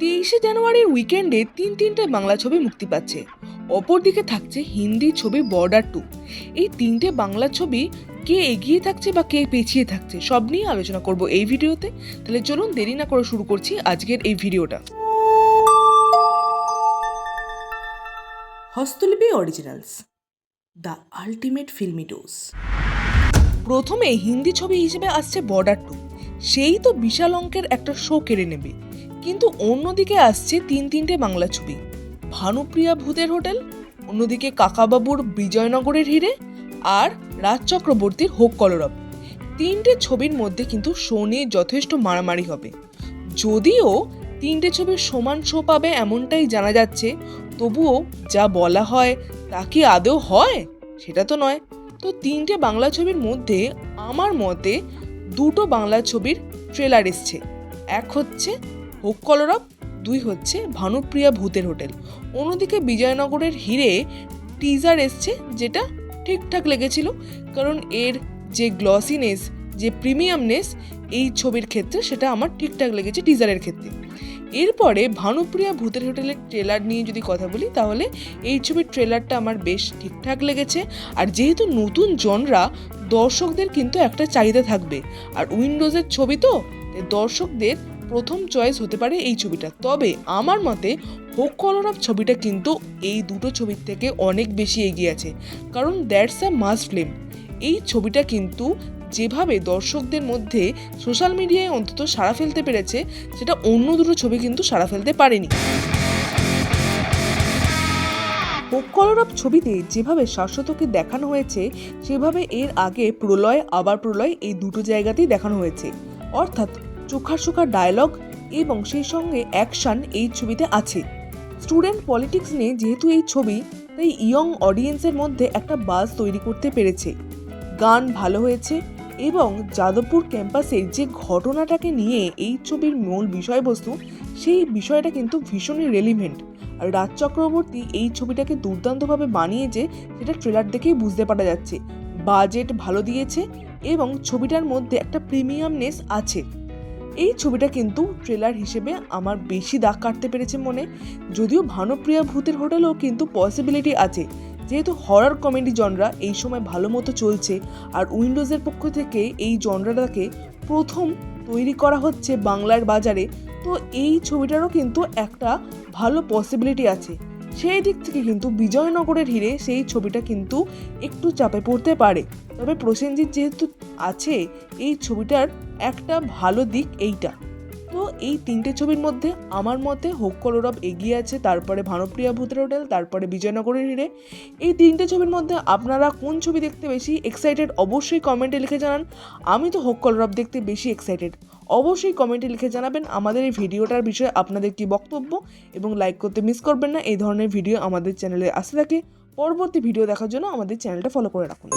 23শে জানুয়ারির উইকেন্ডে তিনটে বাংলা ছবি মুক্তি পাচ্ছে। অপরদিকে থাকছে হিন্দি ছবি বর্ডার 2। এই তিনটে বাংলা ছবি কে এগিয়ে থাকছে বা কে পিছিয়ে থাকছে সব নিয়ে আলোচনা করব এই ভিডিওতে। তাহলে চলুন দেরি না করে শুরু করছি আজকের এই ভিডিওটা। Hastolipi originals, the ultimate filmy dose. প্রথমে হিন্দি ছবি হিসেবে আসছে বর্ডার 2। সেই তো বিশাল অঙ্কের একটা শো কেড়ে নেবে, কিন্তু অন্যদিকে আসছে তিনটে বাংলা ছবি। ভানুপ্রিয়া ভূতের হোটেল, অন্যদিকে কাকাবাবুর বিজয়নগরের হিরে, আর রাজ চক্রবর্তীর হোক কলরব। তিনটে ছবির মধ্যে কিন্তু শো নিয়ে যথেষ্ট মারামারি হবে। যদিও তিনটে ছবির সমান শো পাবে এমনটাই জানা যাচ্ছে, তবুও যা বলা হয় তা কি আদৌ হয় সেটা তো নয়। তো তিনটে বাংলা ছবির মধ্যে আমার মতে দুটো বাংলা ছবির ট্রেলার এসছে। এক হচ্ছে হোক কলরব, দুই হচ্ছে ভানুপ্রিয়া ভূতের হোটেল। অন্যদিকে বিজয়নগরের হিরে টিজার এসছে, যেটা ঠিকঠাক লেগেছিল, কারণ এর যে গ্লসিনেস, যে প্রিমিয়ামনেস এই ছবির ক্ষেত্রে সেটা আমার ঠিকঠাক লেগেছে টিজারের ক্ষেত্রে। এরপরে ভানুপ্রিয়া ভূতের হোটেলের ট্রেলার নিয়ে যদি কথা বলি, তাহলে এই ছবির ট্রেলারটা আমার বেশ ঠিকঠাক লেগেছে। আর যেহেতু নতুন জনরা, দর্শকদের কিন্তু একটা চাহিদা থাকবে, আর উইন্ডোজের ছবি তো দর্শকদের প্রথম চয়েস হতে পারে এই ছবিটা। তবে আমার মতে হোক কলরব ছবিটা কিন্তু এই দুটো ছবির থেকে অনেক বেশি এগিয়ে আছে, কারণ দ্যাটস আ মাস ফিল্ম। এই ছবিটা কিন্তু যেভাবে দর্শকদের মধ্যে সোশ্যাল মিডিয়ায় অন্তত সাড়া ফেলতে পেরেছে, সেটা অন্য দুটো ছবি কিন্তু সাড়া ফেলতে পারেনি। হোক কলরব ছবিতে যেভাবে শাশ্বতকে দেখানো হয়েছে, সেভাবে এর আগে প্রলয় আবার প্রলয় এই দুটো জায়গাতেই দেখানো হয়েছে। অর্থাৎ চোখা ডায়লগ এবং সেই সঙ্গে অ্যাকশন এই ছবিতে আছে। স্টুডেন্ট পলিটিক্স নিয়ে যেহেতু এই ছবি, তাই ইয়ং অডিয়েন্সের মধ্যে একটা বাজ তৈরি করতে পেরেছে। গান ভালো হয়েছে, এবং যাদবপুর ক্যাম্পাসের যে ঘটনাটাকে নিয়ে এই ছবির মূল বিষয়বস্তু, সেই বিষয়টা কিন্তু ভীষণই রেলিভেন্ট। আর রাজ চক্রবর্তী এই ছবিটাকে দুর্দান্তভাবে বানিয়েছে, সেটা ট্রেলার দেখেই বুঝতে পারা যাচ্ছে। বাজেট ভালো দিয়েছে এবং ছবিটার মধ্যে একটা প্রিমিয়ামনেস আছে। এই ছবিটা কিন্তু ট্রেলার হিসেবে আমার বেশি দাগ কাটতে পেরেছে মনে। যদিও ভানুপ্রিয়া ভূতের হোটেলও কিন্তু পসিবিলিটি আছে, যেহেতু হরর কমেডি জনরা এই সময় ভালো মতো চলছে, আর উইন্ডোজের পক্ষ থেকে এই জনরাটাকে প্রথম তৈরি করা হচ্ছে বাংলার বাজারে। তো এই ছবিটারও কিন্তু একটা ভালো পসিবিলিটি আছে। সেই দিক থেকে কিন্তু বিজয়নগরের হিরে সেই ছবিটা কিন্তু একটু চাপে পড়তে পারে। তবে প্রসেনজিৎ যেহেতু আছে, এই ছবিটার একটা ভালো দিক এইটা। তো এই তিনটে ছবির মধ্যে আমার মতে হোক কলরব এগিয়ে আছে, তারপরে ভানুপ্রিয়া ভূতের হোটেল, তারপরে বিজয়নগরের হিরে। এই তিনটে ছবির মধ্যে আপনারা কোন ছবি দেখতে বেশি এক্সাইটেড অবশ্যই কমেন্টে লিখে জানান। আমি তো হোক কলরব দেখতে বেশি এক্সাইটেড। অবশ্যই কমেন্টে লিখে জানাবেন আমাদের এই ভিডিওটার বিষয়ে আপনাদের কি বক্তব্য, এবং লাইক করতে মিস করবেন না। এই ধরনের ভিডিও আমাদের চ্যানেলে আসতে থাকে। পরবর্তী ভিডিও দেখার জন্য আমাদের চ্যানেলটা ফলো করে রাখুন।